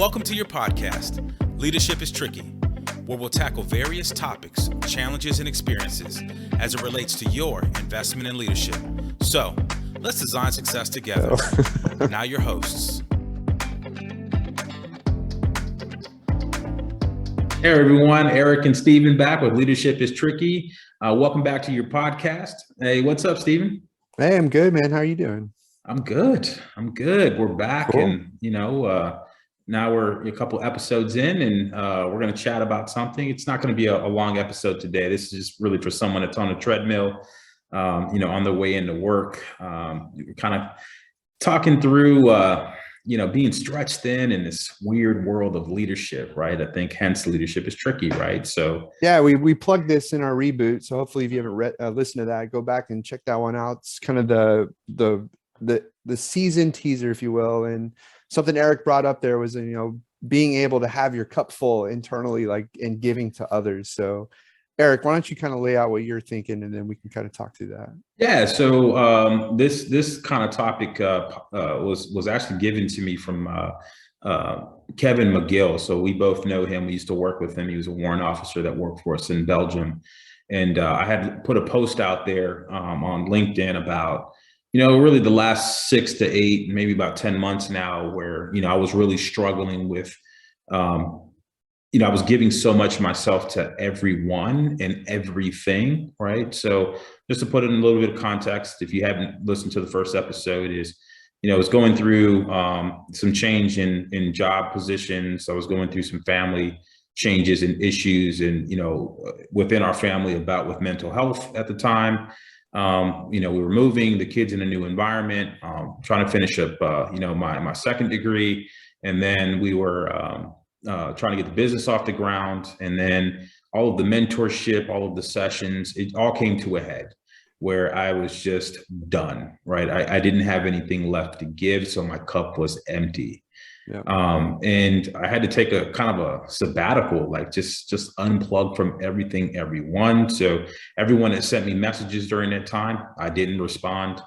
Welcome to your podcast, Leadership is Tricky, where we'll tackle various topics, challenges, and experiences as it relates to your investment in leadership. So, let's design success together. Now your hosts. Hey everyone, Erick and Steven back with Leadership is Tricky. Welcome back to your podcast. Hey, what's up, Steven? Hey, I'm good, man. How are you doing? I'm good. We're back, Cool. and now we're a couple episodes in, and we're going to chat about something. It's not going to be a long episode today. This is just really for someone that's on a treadmill, on their way into work. We're kind of talking through, being stretched thin in this weird world of leadership, right? I think hence leadership is tricky, right? So Yeah, we plugged this in our reboot. So hopefully, if you haven't listened to that, go back and check that one out. It's kind of the season teaser, if you will. And something Erick brought up there was, being able to have your cup full internally, like, and giving to others. So Erick, why don't you kind of lay out what you're thinking, and then we can kind of talk through that. yeah, so this kind of topic was actually given to me from Kevin McGill. So we both know him. We used to work with him. He was a warrant officer that worked for us in Belgium. And I had put a post out there on LinkedIn about, really the last 6 to 8, maybe about 10 months now, where, I was really struggling with, I was giving so much of myself to everyone and everything, right? So just to put it in a little bit of context, if you haven't listened to the first episode, I was going through some change in job positions. I was going through some family changes and issues, and, within our family with mental health at the time. We were moving the kids in a new environment, trying to finish up, my second degree. And then we were trying to get the business off the ground. And then all of the mentorship, all of the sessions, it all came to a head where I was just done, right? I didn't have anything left to give. So my cup was empty. Yeah. And I had to take a kind of a sabbatical, like just unplug from everything, everyone. So everyone that sent me messages during that time, I didn't respond.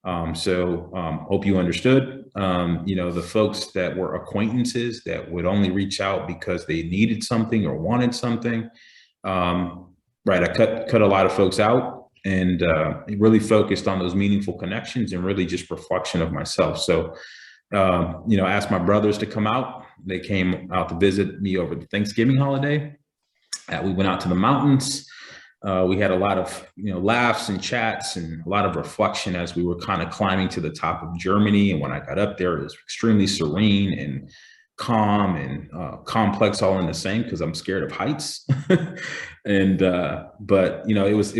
Hope you understood. The folks that were acquaintances that would only reach out because they needed something or wanted something. Right. I cut a lot of folks out, and really focused on those meaningful connections and really just reflection of myself. So asked my brothers to come out. They came out to visit me over the Thanksgiving holiday. We went out to the mountains. We had a lot of, laughs and chats and a lot of reflection as we were kind of climbing to the top of Germany. And when I got up there, it was extremely serene and calm and complex all in the same, because I'm scared of heights. But it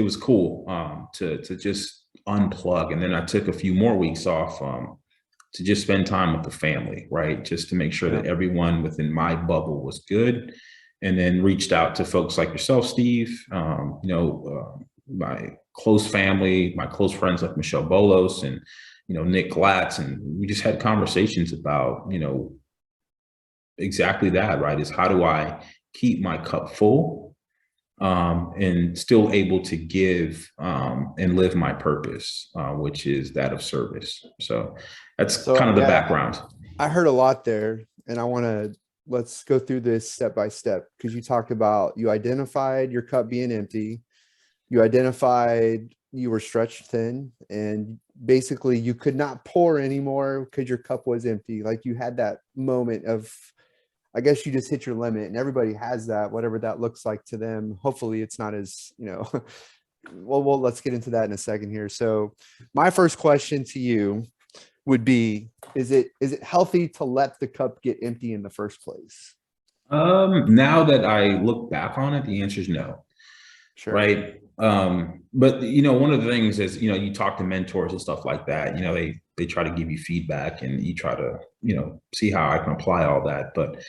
was cool to just unplug. And then I took a few more weeks off to just spend time with the family, right? Just to make sure that everyone within my bubble was good. And then reached out to folks like yourself, Steve, my close family, my close friends like Michelle Bolos and, Nick Glatz. And we just had conversations about, exactly that, right? Is how do I keep my cup full and still able to give and live my purpose, which is that of service. So that's kind of the background. I heard a lot there, and let's go through this step by step, because you talked about, you identified your cup being empty. You identified you were stretched thin, and basically you could not pour anymore because your cup was empty. Like, you had that moment of, I guess you just hit your limit, and everybody has that, whatever that looks like to them. Hopefully it's not as, well, let's get into that in a second here. So my first question to you would be, is it healthy to let the cup get empty in the first place? Now that I look back on it, the answer is no. Sure. Right. But one of the things is, you talk to mentors and stuff like that, they try to give you feedback, and you try to, see how I can apply all that. But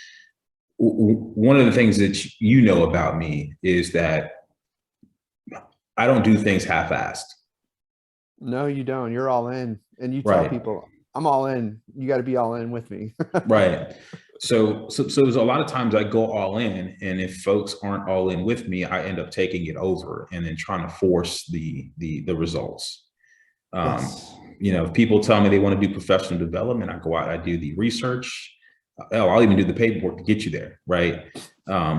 one of the things that about me is that I don't do things half-assed. No, you don't. You're all in. And you tell people, I'm all in. You got to be all in with me. Right. So there's a lot of times I go all in, and if folks aren't all in with me, I end up taking it over and then trying to force the results. Yes. If people tell me they want to do professional development, I go out, I do the research, hell, I'll even do the paperwork to get you there, right?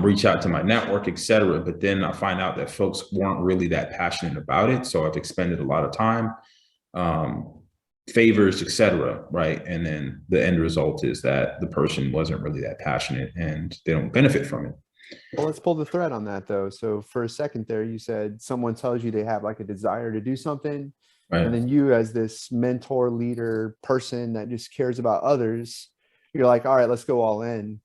Reach out to my network, et cetera. But then I find out that folks weren't really that passionate about it. So I've expended a lot of time, favors, et cetera, right? And then the end result is that the person wasn't really that passionate and they don't benefit from it. Well, let's pull the thread on that though. So for a second there, you said someone tells you they have like a desire to do something. Right. And then you, as this mentor, leader, person that just cares about others, you're like, all right, let's go all in.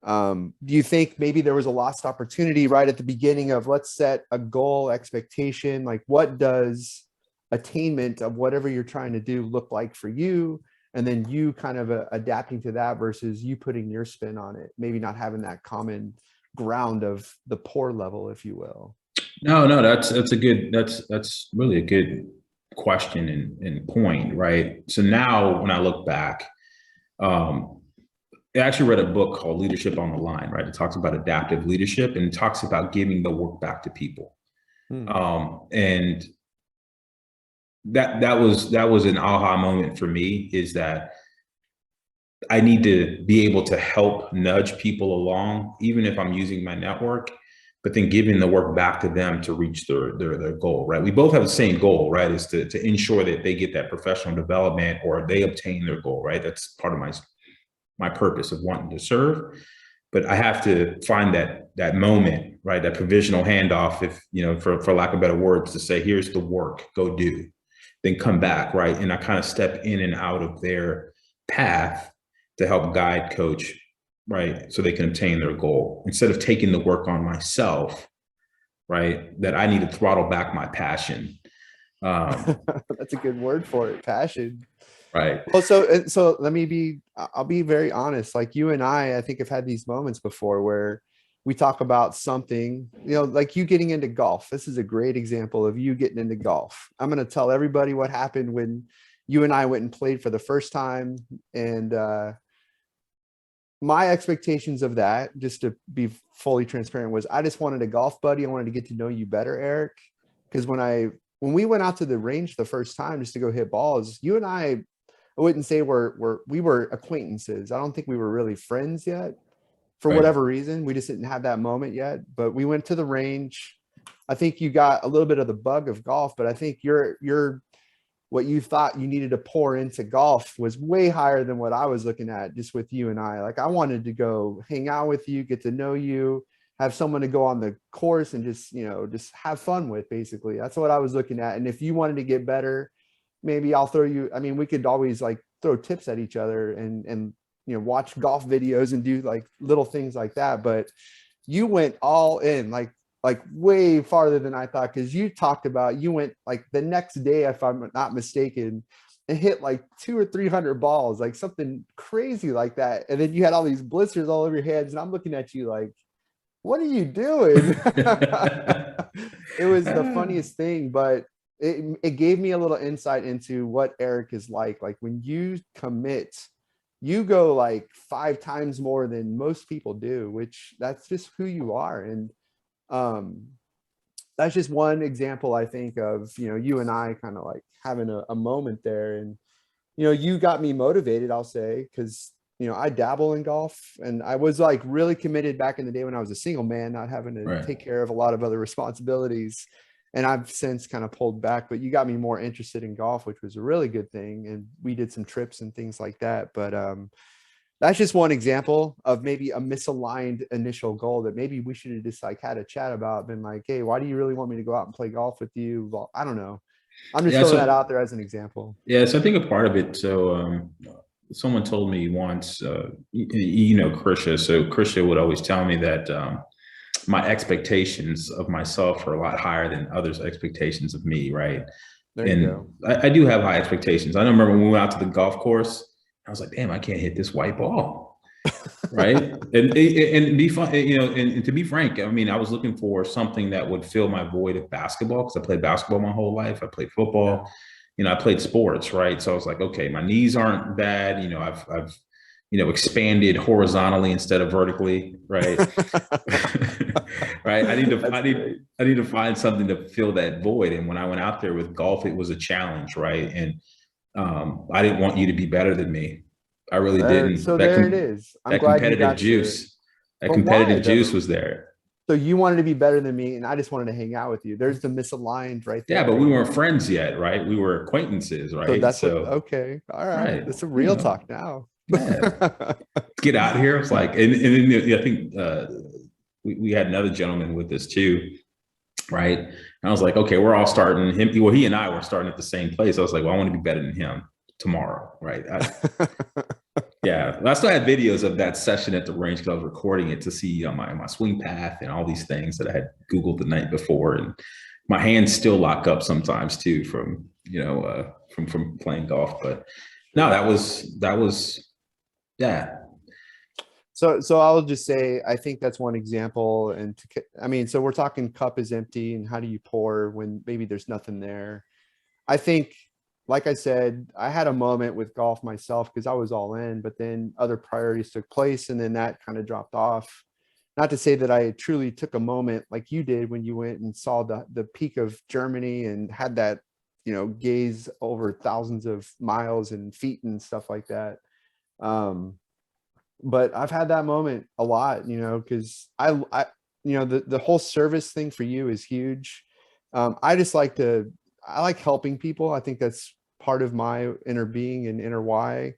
Do you think maybe there was a lost opportunity right at the beginning of, let's set a goal expectation? Like, what does attainment of whatever you're trying to do look like for you? And then you kind of adapting to that versus you putting your spin on it, maybe not having that common ground of the poor level, if you will. No, that's really a good question and point, right? So now when I look back, I actually read a book called Leadership on the Line, right? It talks about adaptive leadership and it talks about giving the work back to people. And that was an aha moment for me, is that I need to be able to help nudge people along, even if I'm using my network, but then giving the work back to them to reach their goal, right? We both have the same goal, right? Is to ensure that they get that professional development or they obtain their goal, right? That's part of my purpose of wanting to serve. But I have to find that moment, right? That provisional handoff, if, you know, for lack of better words, to say, here's the work, go do, then come back, right? And I kind of step in and out of their path to help guide, coach, right? So they can obtain their goal, instead of taking the work on myself, right? That I need to throttle back my passion. That's a good word for it, passion. Right. Well, so I'll be very honest. Like you and I think have had these moments before where we talk about something, you know, like you getting into golf. This is a great example of you getting into golf. I'm going to tell everybody what happened when you and I went and played for the first time. And, my expectations of that, just to be fully transparent, was I just wanted a golf buddy. I wanted to get to know you better, Eric. Because when we went out to the range the first time just to go hit balls, you and I wouldn't say we were acquaintances. I don't think we were really friends yet. For whatever reason, we just didn't have that moment yet. But we went to the range. I think you got a little bit of the bug of golf, but I think you're what you thought you needed to pour into golf was way higher than what I was looking at just with you and I. Like I wanted to go hang out with you, get to know you, have someone to go on the course and just, you know, just have fun with, basically. That's what I was looking at. And if you wanted to get better, maybe I'll throw you, I mean, we could always like throw tips at each other and, you know, watch golf videos and do like little things like that. But you went all in, like way farther than I thought. Cause you talked about, you went like the next day, if I'm not mistaken, and hit like 200 or 300 balls, like something crazy like that. And then you had all these blisters all over your hands. And I'm looking at you like, what are you doing? It was the funniest thing, but it gave me a little insight into what Eric is like. Like when you commit, you go like 5 times more than most people do, which that's just who you are. And that's just one example, I think, of, you know, you and I kind of like having a moment there. And, you know, you got me motivated, I'll say, because, you know, I dabble in golf and I was like really committed back in the day when I was a single man, not having to take care of a lot of other responsibilities. And I've since kind of pulled back, but you got me more interested in golf, which was a really good thing. And we did some trips and things like that. But that's just one example of maybe a misaligned initial goal that maybe we should have just like had a chat about, been like, hey, why do you really want me to go out and play golf with you? Well, I don't know. I'm just throwing that out there as an example. Yeah. So I think a part of it. So someone told me once, you know, Krisha. So Krisha would always tell me that my expectations of myself are a lot higher than others' expectations of me. Right. There you go. I do have high expectations. I remember when we went out to the golf course, I was like, damn, I can't hit this white ball. Right. and be fun, you know, and to be frank, I mean, I was looking for something that would fill my void of basketball, because I played basketball my whole life. I played football, you know, I played sports. Right. So I was like, okay, my knees aren't bad. You know, I've you know, expanded horizontally instead of vertically. Right. Right. I need to find something to fill that void. And when I went out there with golf, it was a challenge. Right. And I didn't want you to be better than me. I really There, didn't. so there it is. I'm That glad you competitive got to. juice, that But why competitive juice though? was there. So you wanted to be better than me, and I just wanted to hang out with you. There's the misaligned right Yeah, but there. we weren't friends yet, right? We were acquaintances, So right? that's what. So, Okay, all right. right, That's a you real know, talk now. yeah, get out of here. It's like, and then I think we had another gentleman with us too, right? And I was like, okay, we're all starting him. Well, he and I were starting at the same place. I was like, well, I want to be better than him tomorrow, right? Yeah, I still had videos of that session at the range because I was recording it to see my swing path and all these things that I had Googled the night before, and my hands still lock up sometimes too from from playing golf. But no, that was yeah. So I'll just say I think that's one example. And I mean, so we're talking cup is empty, and how do you pour when maybe there's nothing there? I think, like I said, I had a moment with golf myself because I was all in, but then other priorities took place, and then that kind of dropped off. Not to say that I truly took a moment like you did when you went and saw the peak of Germany and had that, gaze over thousands of miles and feet and stuff like that. But I've had that moment a lot, because the whole service thing for you is huge. I just I like helping people. I think that's part of my inner being and inner why.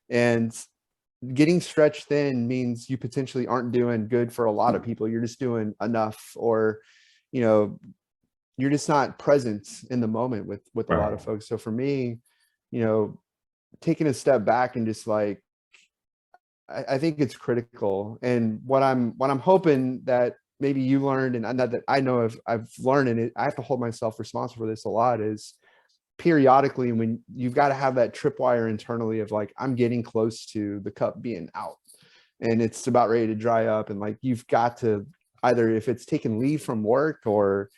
And getting stretched thin means you potentially aren't doing good for a lot of people. You're just doing enough, or, you're just not present in the moment with a lot of folks. So for me, taking a step back and just like, I think it's critical. And what I'm hoping that maybe you learned, and that I know I've learned, and I have to hold myself responsible for this a lot, is periodically when you've got to have that tripwire internally of like, I'm getting close to the cup being out and it's about ready to dry up. And like, you've got to either, if it's taking leave from work or,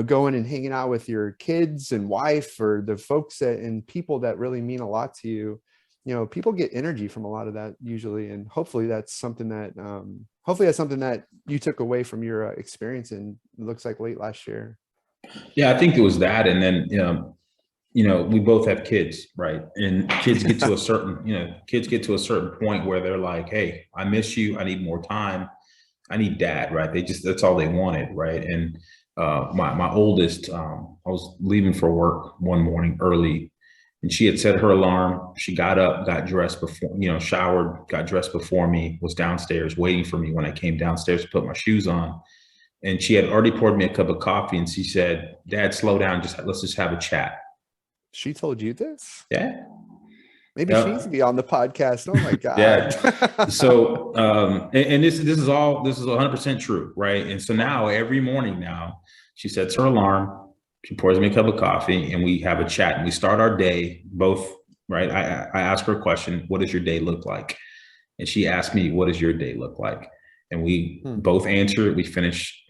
going and hanging out with your kids and wife or the folks and people that really mean a lot to you, people get energy from a lot of that usually. And hopefully that's something that you took away from your experience in, it looks like, late last year. Yeah, I think it was that. And then, we both have kids, right? And kids get to a certain point where they're like, hey, I miss you. I need more time. I need dad, right? That's all they wanted, right? And my oldest, I was leaving for work one morning early, and she had set her alarm. She got up, got dressed before, showered, got dressed before me, was downstairs waiting for me when I came downstairs to put my shoes on. And she had already poured me a cup of coffee, and she said, Dad, slow down. Let's just have a chat. She told you this? Yeah. Maybe she needs to be on the podcast. Oh my God. Yeah. So, and this is 100% true. Right. And so now every morning now she sets her alarm, she pours me a cup of coffee, and we have a chat, and we start our day both. Right. I ask her a question. What does your day look like? And she asked me, what does your day look like? And we both answer it.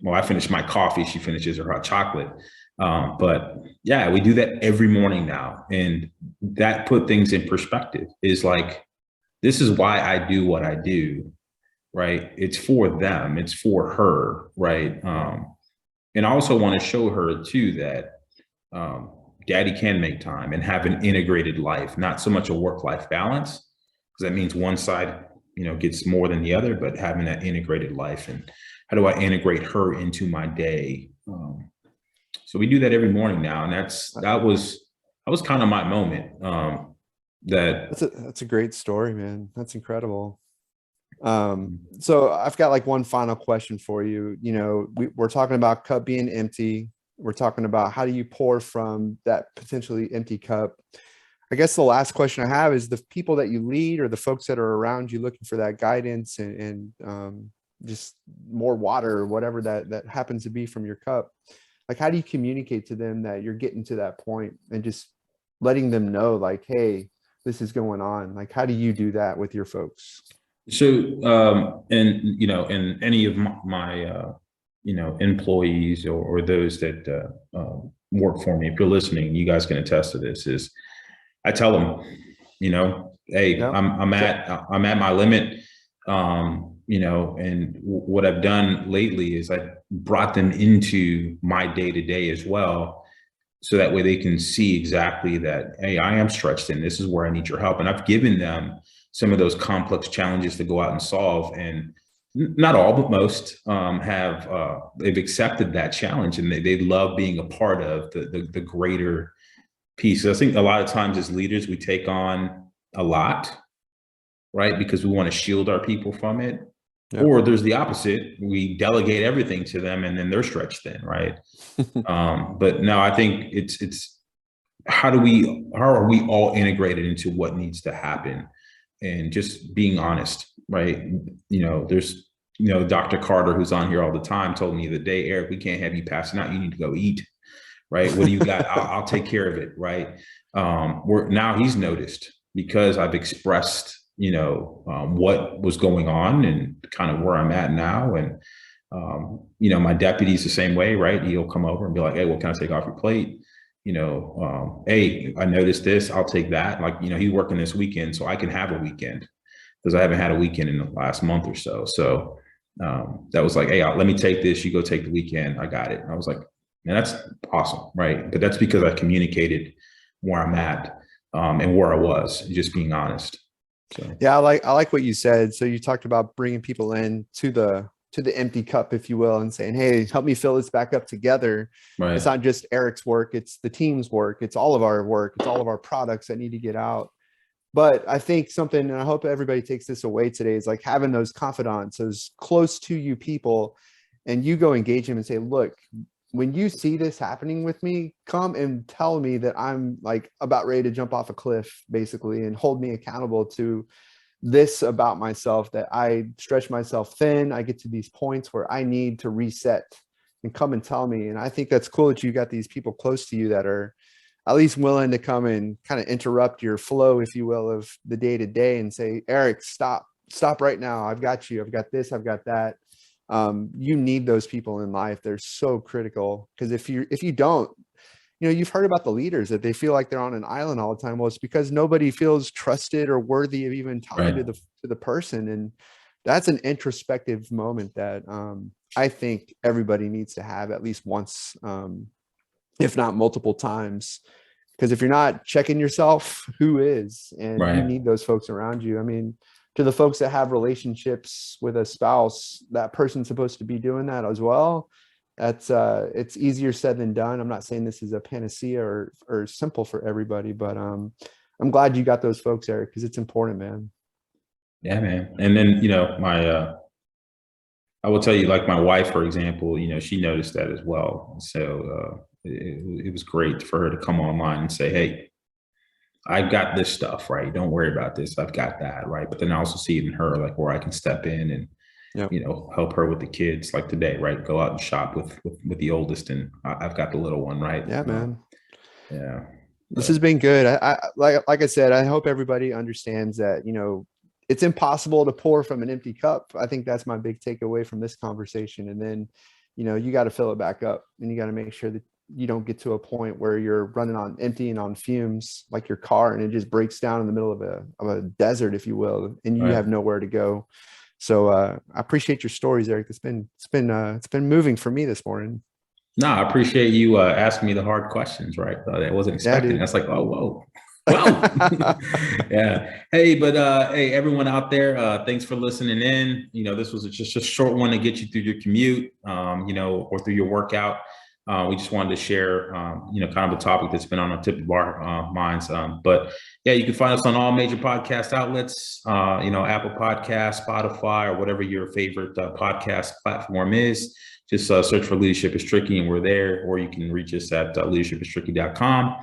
I finish my coffee. She finishes her hot chocolate. But yeah, we do that every morning now. And that put things in perspective, is like, this is why I do what I do, right? It's for them, it's for her, right? And I also want to show her too that daddy can make time and have an integrated life, not so much a work-life balance, because that means one side, gets more than the other, but having that integrated life. And how do I integrate her into my day? So we do that every morning now, and that was kind of my moment. That's a great story, man. That's incredible. So I've got like one final question for you. We're talking about cup being empty. We're talking about how do you pour from that potentially empty cup. I guess the last question I have is, the people that you lead or the folks that are around you looking for that guidance and just more water or whatever that happens to be from your cup. Like, how do you communicate to them that you're getting to that point and just letting them know, like, hey, this is going on? Like, how do you do that with your folks? So, and any of my employees or those that work for me, if you're listening, you guys can attest to this, is I tell them, hey, yep. I'm at my limit. And what I've done lately is I brought them into my day-to-day as well. So that way they can see exactly that, hey, I am stretched thin. This is where I need your help. And I've given them some of those complex challenges to go out and solve. And not all, but most they've accepted that challenge, and they love being a part of the greater piece. I think a lot of times as leaders, we take on a lot, right? Because we want to shield our people from it. Yeah. Or there's the opposite. We delegate everything to them and then they're stretched thin, right? But no, I think it's how are we all integrated into what needs to happen, and just being honest, right? There's Dr. Carter, who's on here all the time, told me the day, Eric, we can't have you passing out. You need to go eat, right? What do you got? I'll take care of it, right? Now he's noticed because I've expressed what was going on and kind of where I'm at now. And, my deputy's the same way, right? He'll come over and be like, hey, what can I take off your plate? Hey, I noticed this, I'll take that. Like, he's working this weekend, so I can have a weekend, because I haven't had a weekend in the last month or so. So that was like, hey, let me take this, you go take the weekend, I got it. And I was like, man, that's awesome, right? But that's because I communicated where I'm at and where I was, just being honest. So. Yeah, I like what you said. So you talked about bringing people in to the empty cup, if you will, and saying, hey, help me fill this back up together. Right. It's not just Erick's work, it's the team's work, it's all of our work, it's all of our products that need to get out. But I think something, and I hope everybody takes this away today, is like having those confidants, those close to you people, and you go engage them and say, look, when you see this happening with me, come and tell me that I'm like about ready to jump off a cliff, basically, and hold me accountable to this about myself, that I stretch myself thin. I get to these points where I need to reset, and come and tell me. And I think that's cool that you got these people close to you that are at least willing to come and kind of interrupt your flow, if you will, of the day to day, and say, Eric, stop right now. I've got you. I've got this. I've got that. You need those people in life. They're so critical, because if you don't, you've heard about the leaders that they feel like they're on an island all the time. Well, it's because nobody feels trusted or worthy of even talking to the person. And that's an introspective moment that I think everybody needs to have at least once, if not multiple times. Because if you're not checking yourself, who is? And you need those folks around you. I mean, to the folks that have relationships with a spouse, that person's supposed to be doing that as well. That's it's easier said than done. I'm not saying this is a panacea or simple for everybody, but I'm glad you got those folks, Eric, because it's important, man. Yeah, man. And then I will tell you, like my wife, for example, she noticed that as well. So it was great for her to come online and say, hey, I've got this stuff, right? Don't worry about this. I've got that, right? But then I also see it in her, like where I can step in and help her with the kids, like today, right? Go out and shop with the oldest, and I've got the little one, right? Yeah, man. Yeah. This has been good. I like I said, I hope everybody understands that, it's impossible to pour from an empty cup. I think that's my big takeaway from this conversation. And then, you got to fill it back up, and you got to make sure that you don't get to a point where you're running on empty and on fumes like your car, and it just breaks down in the middle of a desert, if you will, and you have nowhere to go. So I appreciate your stories, Eric. It's been moving for me this morning. No, I appreciate you asking me the hard questions, right? I wasn't expecting. That's like, oh, whoa. Yeah. Hey, but hey, everyone out there, thanks for listening in. This was just a short one to get you through your commute, or through your workout. We just wanted to share, kind of a topic that's been on the tip of our minds. But yeah, you can find us on all major podcast outlets, Apple Podcasts, Spotify, or whatever your favorite podcast platform is. Just search for Leadership is Tricky, and we're there. Or you can reach us at leadershipistricky.com.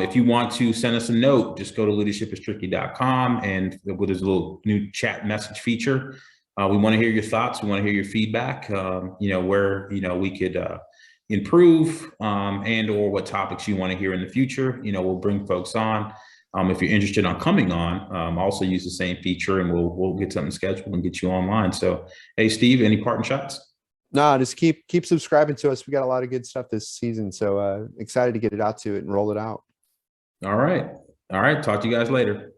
If you want to send us a note, just go to leadershipistricky.com, and there's a little new chat message feature. We want to hear your thoughts. We want to hear your feedback, where, we could improve and or what topics you want to hear in the future. We'll bring folks on. If you're interested on coming on, also use the same feature, and we'll get something scheduled and get you online. So, hey, Steve, any parting shots? No, just keep subscribing to us. We got a lot of good stuff this season. So excited to get it out to it and roll it out. All right. Talk to you guys later.